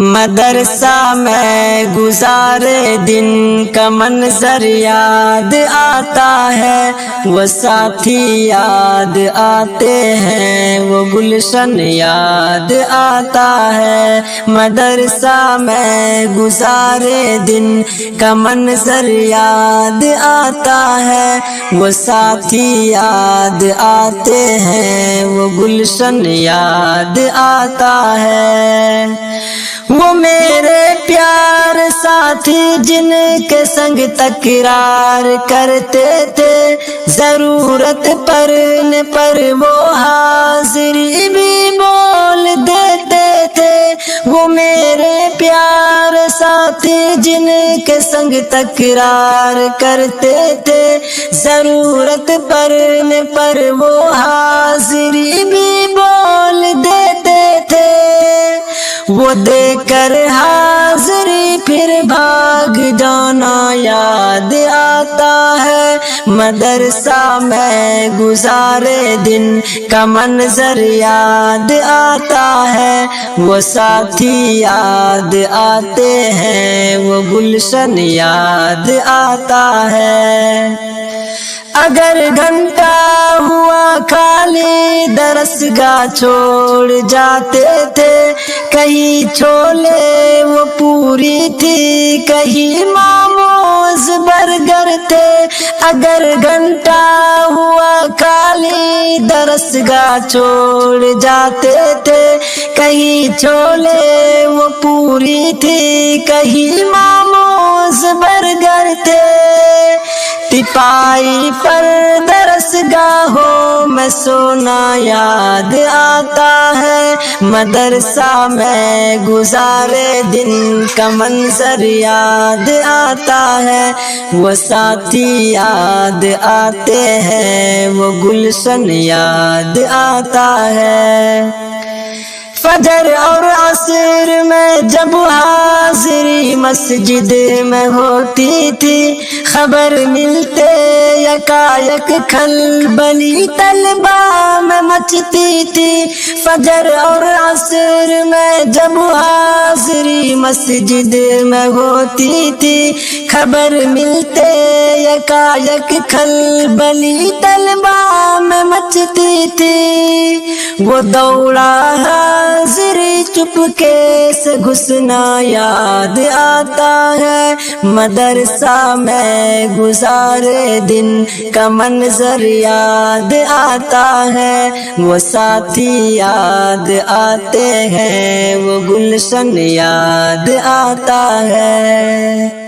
مدرسہ میں گزارے دن کا منظر یاد آتا ہے، وہ ساتھی یاد آتے ہیں، وہ گلشن یاد آتا ہے۔ مدرسہ میں گزارے دن کا منظر یاد آتا ہے، وہ ساتھی یاد آتے ہیں، وہ گلشن یاد آتا ہے۔ وہ میرے پیار ساتھی جن کے سنگ تکرار کرتے تھے، ضرورت پڑنے پر وہ حاضری بھی بول دیتے تھے۔ وہ میرے پیار ساتھی جن کے سنگ تکرار کرتے تھے، ضرورت پڑنے پر وہ حاضری بھی بول دیتے تھے۔ وہ دے کر حاضری پھر بھاگ جانا یاد آتا ہے، مدرسہ میں گزارے دن کا منظر یاد آتا ہے، وہ ساتھی یاد آتے ہیں، وہ گلشن یاد آتا ہے۔ اگر گھنٹہ ہوا خالی درسگاہ چھوڑ جاتے تھے، کہیں چھولے وہ پوری تھی، کہیں موموز برگر تھے۔ اگر گھنٹہ ہوا خالی درسگاہ چھوڑ جاتے تھے، کہیں چھولے وہ پوری تھی، کہیں موموز برگر تھے۔ ٹپائی پر درسگاہوں میں سونا یاد آتا ہے، مدرسہ میں گزارے دن کا منظر یاد آتا ہے، وہ ساتھی یاد آتے ہیں، وہ گلشن یاد آتا ہے۔ فجر اور عصر میں جب حاضری مسجد میں ہوتی تھی، خبر ملتے یکایک کھلبلی طلبہ میں مچتی تھی۔ فجر اور عصر میں جب حاضری مسجد میں ہوتی تھی، خبر ملتے یکایک کھلبلی طلبہ میں مچتی تھی۔ وہ دوڑا حاضری چپکے سے گھسنا یاد آتا ہے، مدرسہ میں گزارے دن کا منظر یاد آتا ہے، وہ ساتھی یاد آتے ہیں، وہ گلشن یاد آتا ہے۔